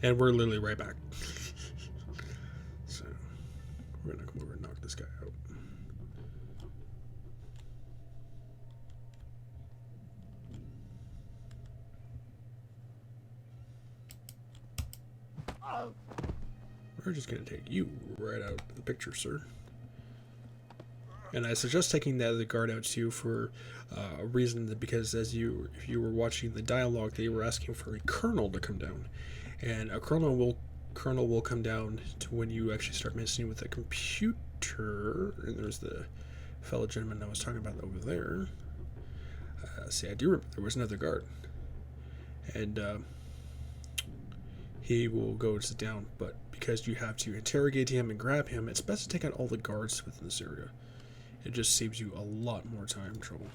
And we're literally right back. So we're gonna come over and knock this guy out. We're just gonna take you right out of the picture, sir. And I suggest taking that other guard out too for a reason that because if you were watching the dialogue, they were asking for a colonel to come down, and a colonel will come down to when you actually start messing with the computer. And there's the fellow gentleman I was talking about over there. See, I do remember there was another guard, and he will go sit down. But because you have to interrogate him and grab him, it's best to take out all the guards within this area. It just saves you a lot more time and trouble.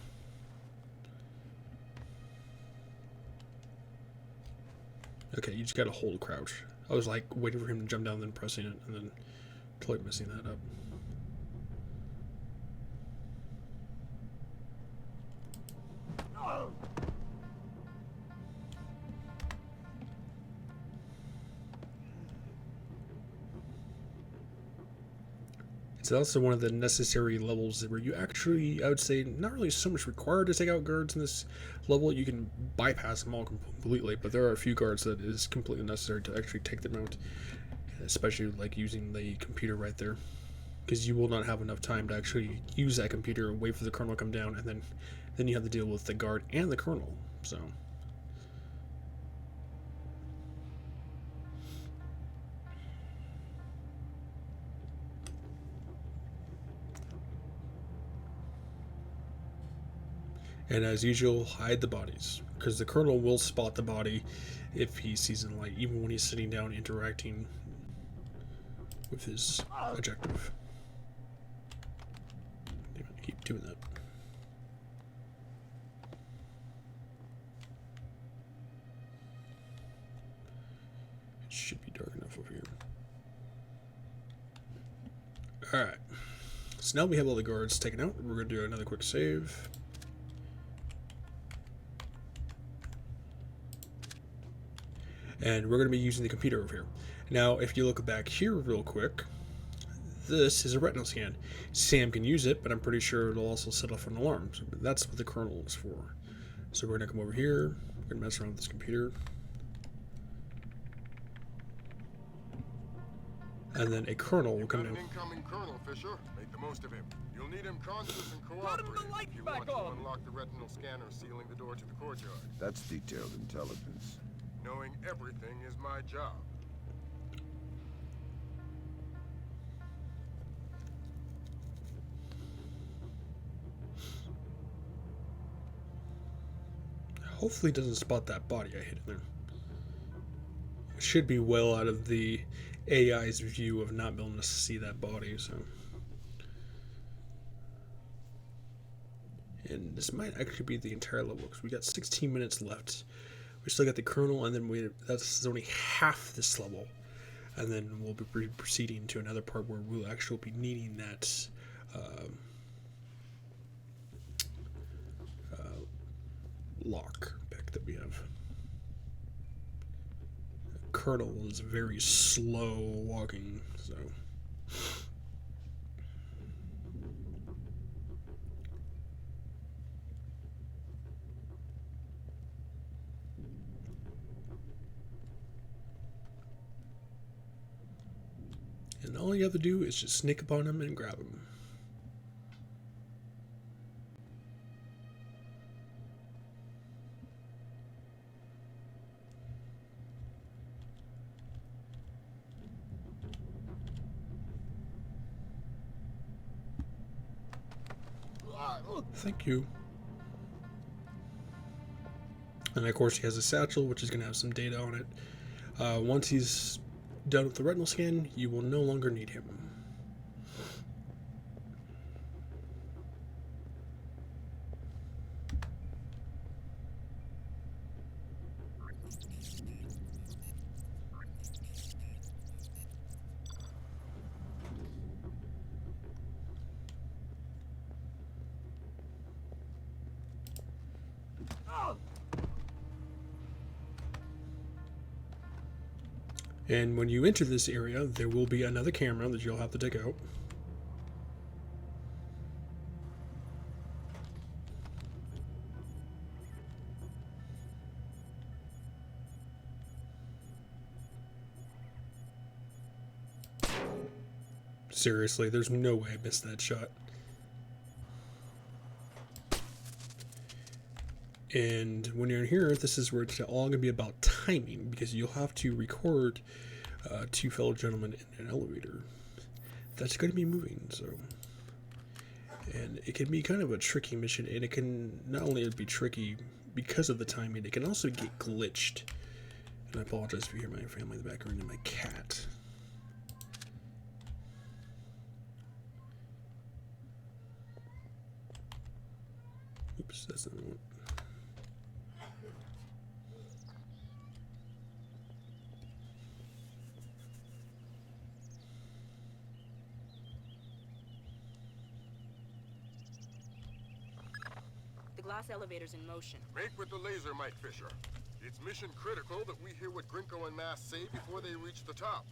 Okay, you just gotta hold crouch. I was like waiting for him to jump down, then pressing it, and then totally messing that up. It's also one of the necessary levels where you actually, I would say, not really so much required to take out guards in this level. You can bypass them all completely, but there are a few guards that is completely necessary to actually take them out, especially like using the computer right there, because you will not have enough time to actually use that computer, wait for the colonel to come down, and then you have to deal with the guard and the colonel. So. And as usual, hide the bodies, because the colonel will spot the body if he sees it in light, even when he's sitting down interacting with his objective. Damn it, I keep doing that. It should be dark enough over here. Alright, so now we have all the guards taken out. We're going to do another quick save. And we're going to be using the computer over here. Now, if you look back here real quick, this is a retinal scan. Sam can use it, but I'm pretty sure it'll also set off an alarm. So that's what the kernel is for. So we're going to come over here. We're going to mess around with this computer. And then a kernel will come in. An incoming Colonel, Fisher. Make the most of him. You'll need him conscious and cooperative if you want to unlock the retinal scanner sealing the door to the courtyard. That's detailed intelligence. Knowing everything is my job. Hopefully it doesn't spot that body I hit in there. It should be well out of the AI's view of not being able to see that body, so. And this might actually be the entire level, because we got 16 minutes left. We still got the kernel, and then that's only half this level. And then we'll be proceeding to another part where we'll actually be needing that lock pick that we have. The kernel is very slow walking, so. And all you have to do is just sneak upon him and grab him. Thank you. And of course he has a satchel, which is going to have some data on it. Once he's done with the retinal scan, you will no longer need him. And when you enter this area, there will be another camera that you'll have to take out. Seriously, there's no way I missed that shot. And when you're in here, this is where it's all going to be about timing, because you'll have to record two fellow gentlemen in an elevator that's going to be moving. So, and it can be kind of a tricky mission, and it can not only be tricky because of the timing, it can also get glitched. And I apologize if you hear my family in the background and my cat. Oops, that's not one. The glass elevator's in motion. Make with the laser, Mike Fisher. It's mission critical that we hear what Grinko and Mass say before they reach the top.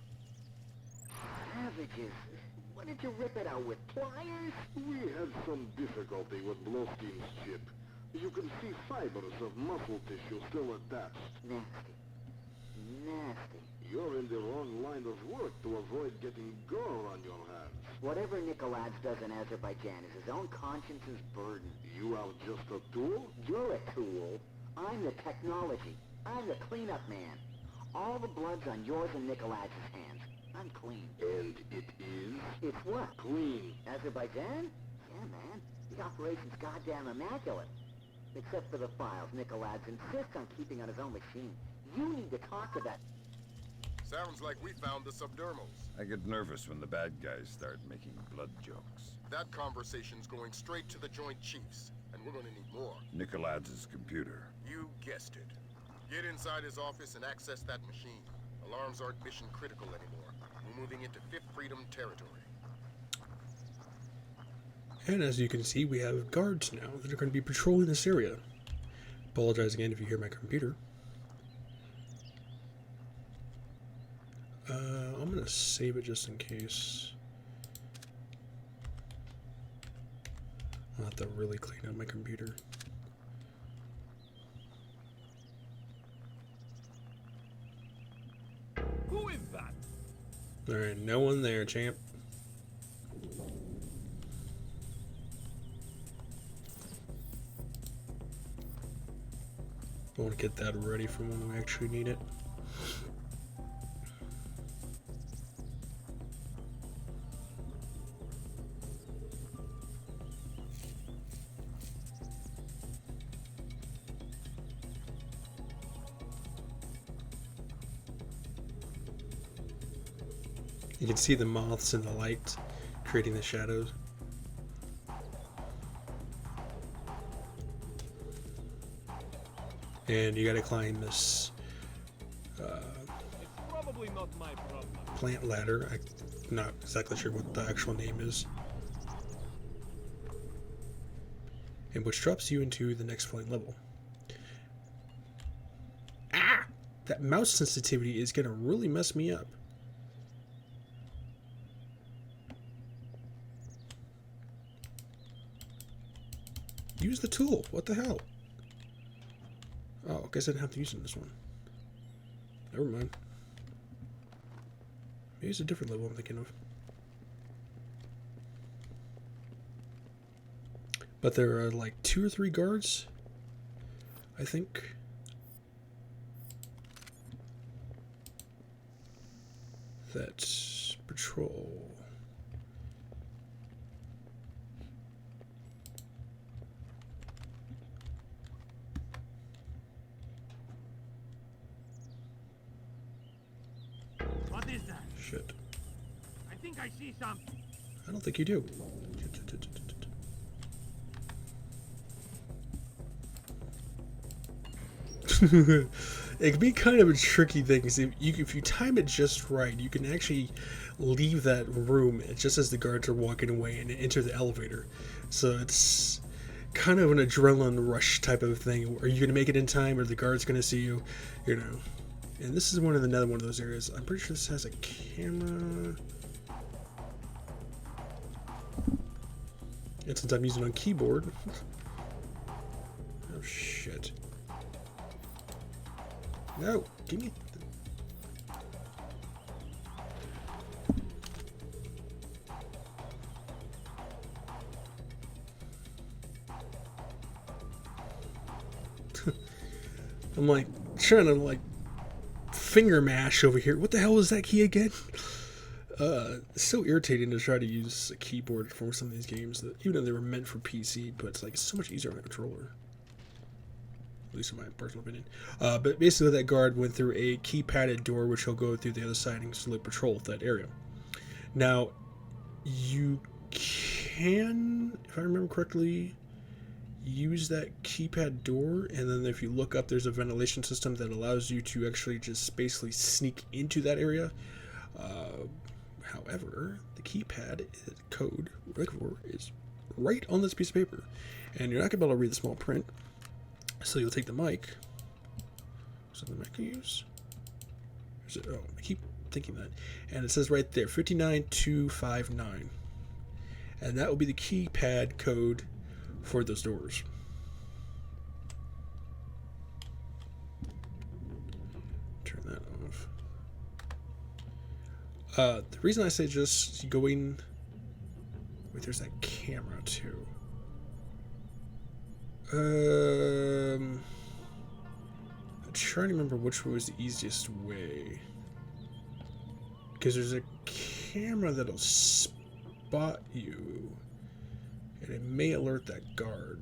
Savages. What did you rip it out with? Pliers? We had some difficulty with Bloskin's chip. You can see fibers of muscle tissue still attached. Nasty. Nasty. You're in the wrong line of work to avoid getting gore on your hands. Whatever Nikolad does in Azerbaijan is his own conscience's burden. You are just a tool? You're a tool. I'm the technology. I'm the cleanup man. All the blood's on yours and Nikolad's hands. I'm clean. And it is? It's what? Clean. Azerbaijan? Yeah, man. The operation's goddamn immaculate. Except for the files. Nikolad insists on keeping on his own machine. You need to talk to that. Sounds like we found the subdermals. I get nervous when the bad guys start making blood jokes. That conversation's going straight to the Joint Chiefs, and we're gonna need more. Nikolad's computer. You guessed it. Get inside his office and access that machine. Alarms aren't mission critical anymore. We're moving into Fifth Freedom territory. And as you can see, we have guards now that are going to be patrolling this area. Apologize again if you hear my computer. I'm going to save it just in case. I'll have to really clean up my computer. Who is that? Alright, no one there, champ. I want to get that ready for when we actually need it. You can see the moths in the light creating the shadows. And you gotta climb this It's probably not my problem. plant ladder. I'm not exactly sure what the actual name is. And which drops you into the next flying level. Ah! That mouse sensitivity is gonna really mess me up. Use the tool. What the hell? Oh, I guess I didn't have to use it in this one. Never mind. Maybe it's a different level I'm thinking of. But there are like 2 or 3 guards, I think. That patrol. What is that? Shit. I think I see something. I don't think you do. It can be kind of a tricky thing, because if you time it just right, you can actually leave that room just as the guards are walking away and enter the elevator. So it's kind of an adrenaline rush type of thing. Are you going to make it in time, or the guard's going to see you? You know. And this is another one of those areas. I'm pretty sure this has a camera. And since I'm using it on keyboard. Oh shit. No, give me. I'm like trying to like finger mash over here. What the hell was that key again? It's so irritating to try to use a keyboard for some of these games that even though they were meant for PC, but it's like it's so much easier on a controller. At least in my personal opinion. But basically that guard went through a keypadded door which will go through the other side and slowly patrol that area. Now you can, if I remember correctly, use that keypad door, and then if you look up there's a ventilation system that allows you to actually just basically sneak into that area. However, the keypad code is right on this piece of paper, and you're not going to be able to read the small print, so you'll take the mic. Is that the mic I use? Is it? Oh, I keep thinking that. And it says right there 59259, and that will be the keypad code for those doors. Turn that off. The reason I say just going... Wait, there's that camera too. I'm trying to remember which was the easiest way. Because there's a camera that'll spot you. And it may alert that guard.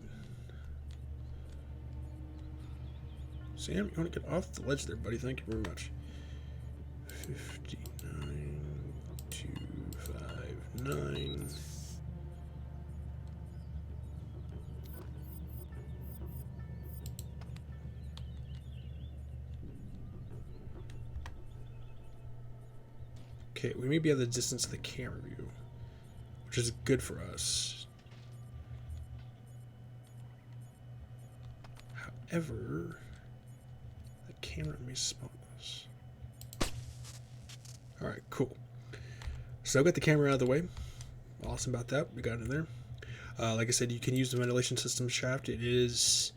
Sam, you want to get off the ledge there, buddy? Thank you very much. 59259. Okay, we may be at the distance of the camera view, which is good for us. However, the camera may spot us. Alright, cool. So I've got the camera out of the way. Awesome about that. We got it in there. Like I said, you can use the ventilation system shaft. It is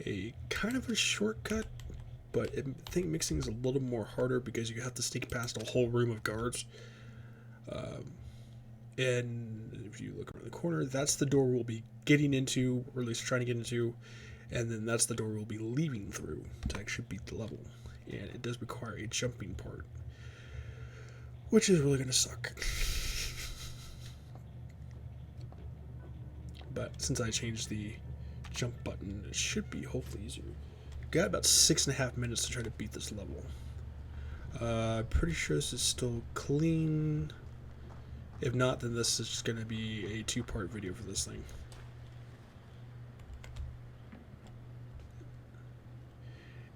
a kind of a shortcut, but I think mixing is a little more harder because you have to sneak past a whole room of guards. And if you look around the corner, that's the door we'll be getting into, or at least trying to get into. And then that's the door we'll be leaving through to actually beat the level. And it does require a jumping part, which is really going to suck. But since I changed the jump button, it should be hopefully easier. Got about 6.5 minutes to try to beat this level. Pretty sure this is still clean. If not, then this is just going to be a 2-part video for this thing.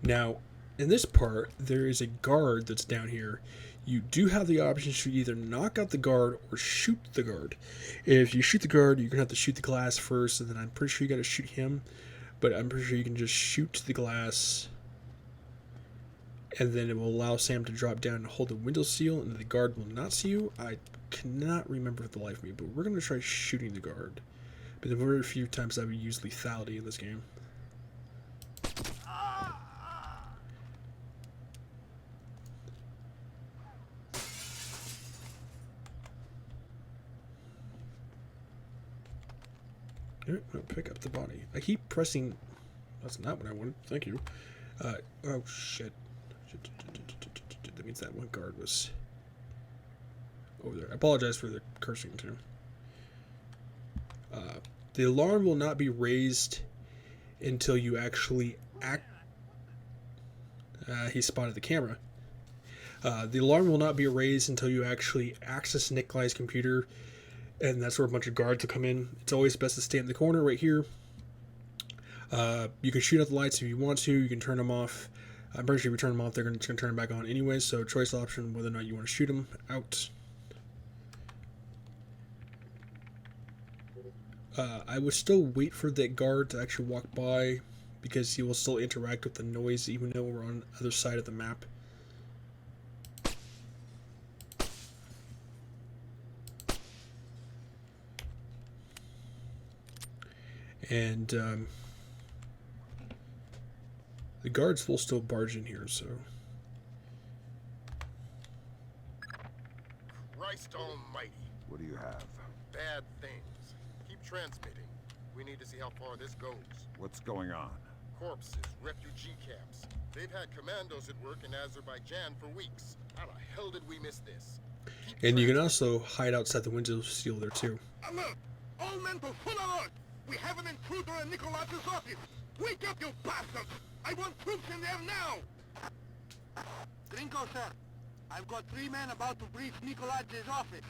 Now, in this part, there is a guard that's down here. You do have the option to either knock out the guard or shoot the guard. If you shoot the guard, you're going to have to shoot the glass first, and then I'm pretty sure you got to shoot him. But I'm pretty sure you can just shoot the glass, and then it will allow Sam to drop down and hold the window seal, and the guard will not see you. I cannot remember for the life of me, but we're going to try shooting the guard. But there were a few times I would use lethality in this game. No, pick up the body. I keep pressing. That's not what I wanted. Thank you. Oh shit. That means that one guard was over there. I apologize for the cursing too. The alarm will not be raised until you actually act. He spotted the camera. The alarm will not be raised until you actually access Nikolad's computer. And that's where a bunch of guards will come in. It's always best to stay in the corner right here. You can shoot out the lights if you want to. You can turn them off. I'm pretty sure if you turn them off, they're going to turn them back on anyway. So choice option whether or not you want to shoot them out. I would still wait for that guard to actually walk by, because he will still interact with the noise even though we're on the other side of the map. And the guards will still barge in here, so... Christ almighty. What do you have? Bad things. Keep transmitting. We need to see how far this goes. What's going on? Corpses, refugee camps. They've had commandos at work in Azerbaijan for weeks. How the hell did we miss this? Keep And you can transmitting. also hide outside the window seal there, too. Alert! All men to full alert! We have an intruder in Nikolad's office! Wake up, you bastards! I want troops in there now! Gringo, sir. I've got 3 men about to breach Nikolad's office.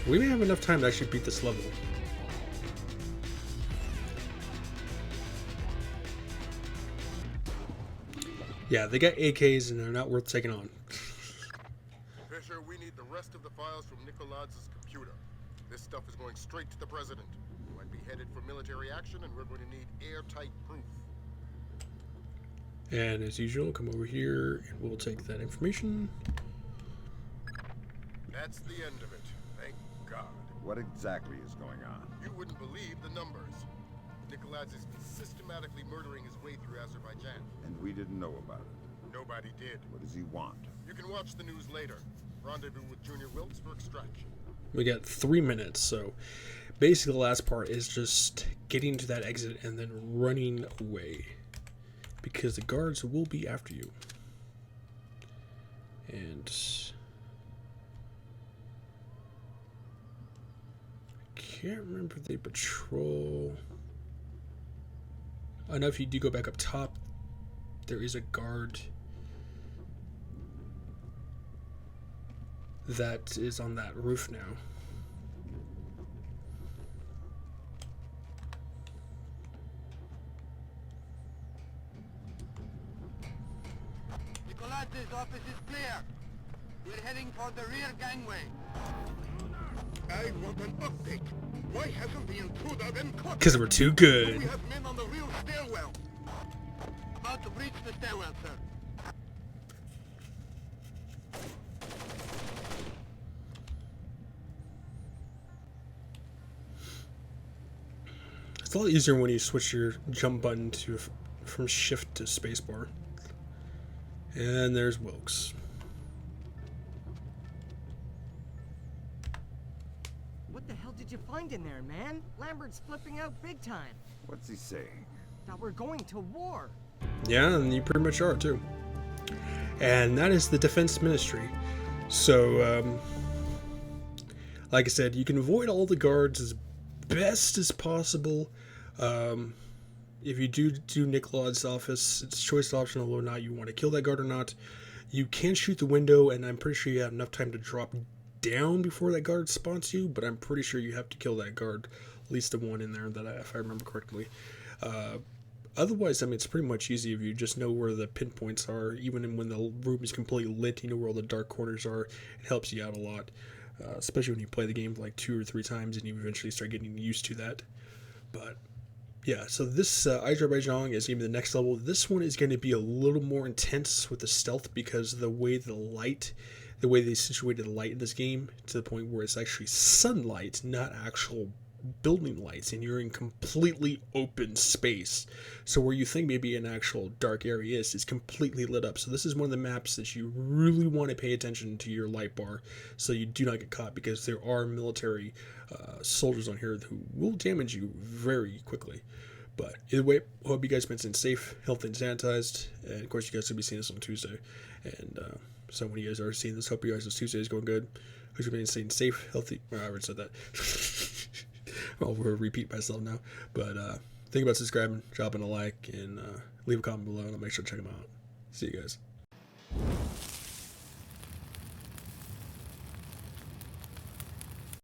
We may have enough time to actually beat this level. Yeah, they got AKs and they're not worth taking on. Fisher, we need the rest of the files from Nikolad's computer. This stuff is going straight to the president. He might be headed for military action, and we're going to need airtight proof. And as usual, come over here and we'll take that information. That's the end of it. Thank God. What exactly is going on? You wouldn't believe the numbers. Nikolad's is systematically murdering his way through Azerbaijan. And we didn't know about it. Nobody did. What does he want? You can watch the news later. Rendezvous with Junior Wilkes for extraction. We got 3 minutes, so basically the last part is just getting to that exit and then running away. Because the guards will be after you. And... I can't remember if they patrol... I know if you do go back up top, there is a guard that is on that roof now. Nikolad's office is clear. We're heading for the rear gangway. I want an update. Why hasn't the intruder been caught? Because we're too We good. have men on the real stairwell. About to breach the stairwell, sir. It's a lot easier when you switch your jump button to from shift to spacebar. And there's Wilkes. What the hell did you find in there, man? Lambert's flipping out big time. What's he saying? That we're going to war. Yeah, and you pretty much are too. And that is the Defense Ministry. So, like I said, you can avoid all the guards as best as possible. If you do Nikolad's office, it's choice optional whether or not you want to kill that guard or not. You can shoot the window, and I'm pretty sure you have enough time to drop down before that guard spawns you, but I'm pretty sure you have to kill that guard, at least the one in there, that if I remember correctly. Otherwise, I mean, it's pretty much easy if you just know where the pinpoints are. Even when the room is completely lit, you know where all the dark corners are. It helps you out a lot, especially when you play the game like 2 or 3 times and you eventually start getting used to that. But yeah, so this Azerbaijan is going to be the next level. This one is going to be a little more intense with the stealth because the way they situated the light in this game to the point where it's actually sunlight, not actual building lights, and you're in completely open space. So where you think maybe an actual dark area is completely lit up. So this is one of the maps that you really want to pay attention to your light bar so you do not get caught, because there are military soldiers on here who will damage you very quickly. But either way, hope you guys been staying safe, healthy, and sanitized. And of course, you guys will be seeing this on Tuesday. And so when you guys are seeing this, hope you guys' Tuesday is going good. Hope you've been staying safe, healthy. I already said that. I'll repeat myself now. But think about subscribing, dropping a like, and leave a comment below, and I'll make sure to check them out. See you guys.